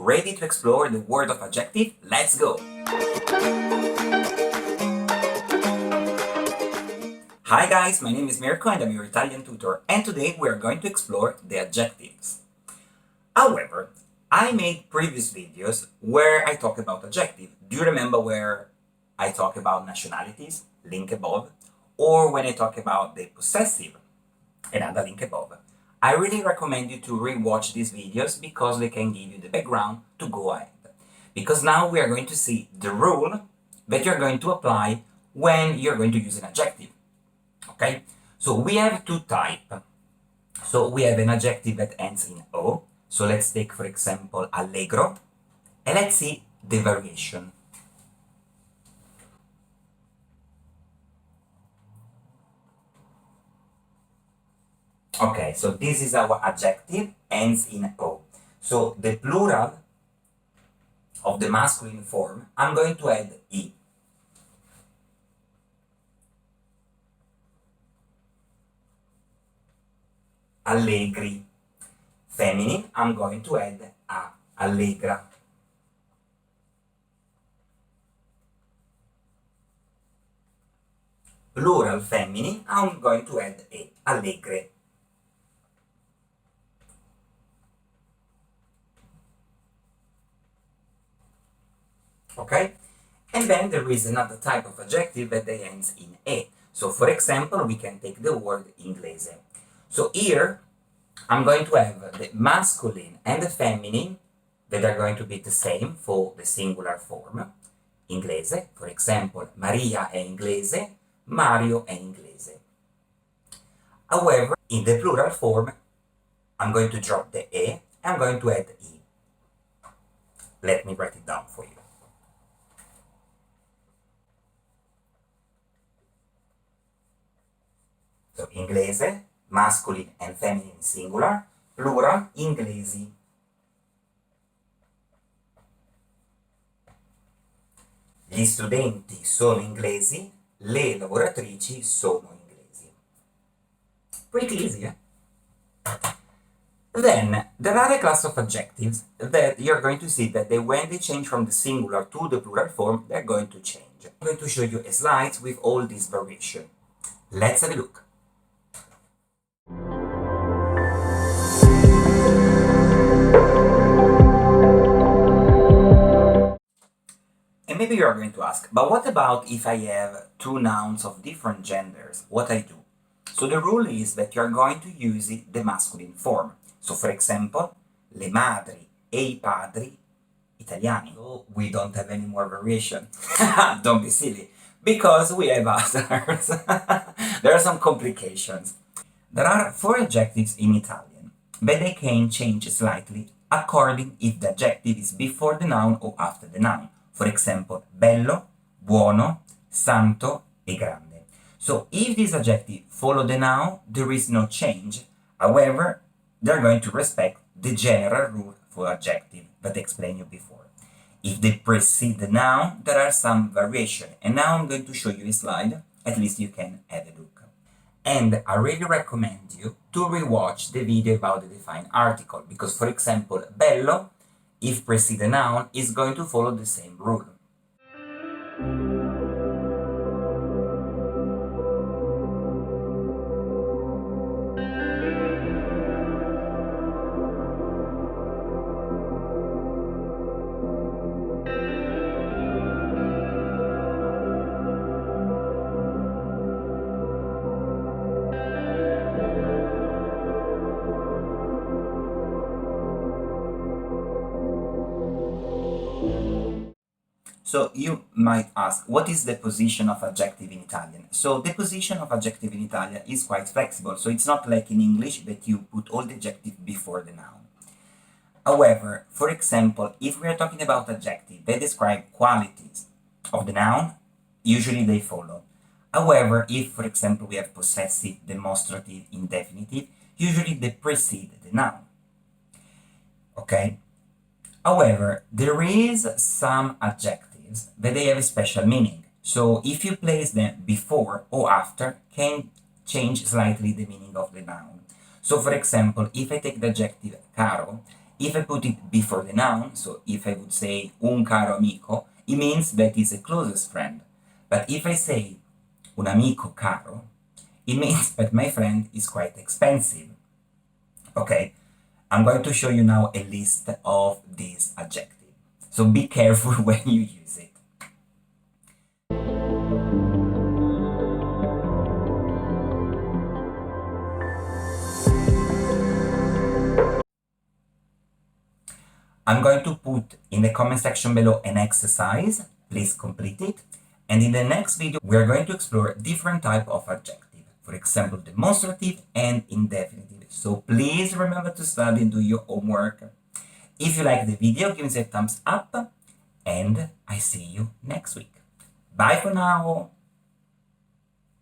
Ready to explore the world of adjective? Let's go! Hi guys, my name is Mirko and I'm your Italian tutor, and today we are going to explore the adjectives. However, I made previous videos where I talk about adjective. Do you remember where I talk about nationalities, link above, or when I talk about the possessive, another link above? I really recommend you to rewatch these videos because they can give you the background to go ahead. Because now we are going to see the rule that you're going to apply when you're going to use an adjective. Okay? So we have two types. So we have an adjective that ends in O. So let's take, for example, allegro. And let's see the variation. Okay, so this is our adjective, ends in O. So the plural of the masculine form, I'm going to add E. Allegri. Feminine, I'm going to add A. Allegra. Plural feminine, I'm going to add E. Allegre. Okay? And then there is another type of adjective that ends in E. So for example, we can take the word inglese. So here, I'm going to have the masculine and the feminine that are going to be the same for the singular form. Inglese, for example, Maria è inglese, Mario è inglese. However, in the plural form, I'm going to drop the E, I'm going to add E. Let me write it down for you. So, inglese, masculine and feminine singular, plural, inglesi. Gli studenti sono inglesi, le lavoratrici sono inglesi. Pretty easy, eh? Then, there are a class of adjectives that you're going to see that when they change from the singular to the plural form, they're going to change. I'm going to show you a slide with all these variations. Let's have a look. And maybe you are going to ask, but what about if I have two nouns of different genders? What I do? So the rule is that you are going to use the masculine form. So for example, le madri e I padri italiani. So we don't have any more variation. Don't be silly, because we have others. There are some complications. There are 4 adjectives in Italian, but they can change slightly according if the adjective is before the noun or after the noun. For example, bello, buono, santo, e grande. So if this adjective follow the noun, there is no change. However, they're going to respect the general rule for adjective that I explained you before. If they precede the noun, there are some variation. And now I'm going to show you a slide, at least you can have a look. And I really recommend you to rewatch the video about the defined article, because for example, bello, if precede a noun, is going to follow the same rule. So you might ask, what is the position of adjective in Italian? So the position of adjective in Italian is quite flexible. So it's not like in English that you put all the adjective before the noun. However, for example, if we are talking about adjective that describe qualities of the noun, usually they follow. However, if, for example, we have possessive, demonstrative, indefinitive, usually they precede the noun. Okay? However, there is some adjectives that they have a special meaning. So if you place them before or after, can change slightly the meaning of the noun. So for example, if I take the adjective caro, If I put it before the noun, so if I would say un caro amico, it means that it's a closest friend. But if I say un amico caro, it means that my friend is quite expensive. Okay, I'm going to show you now a list of these adjectives. So be careful when you use it. I'm going to put in the comment section below an exercise. Please complete it. And in the next video, we are going to explore different type of adjective. For example, demonstrative and indefinitive. So please remember to study and do your homework. If you like the video, give me a thumbs up. And I see you next week. Bye for now.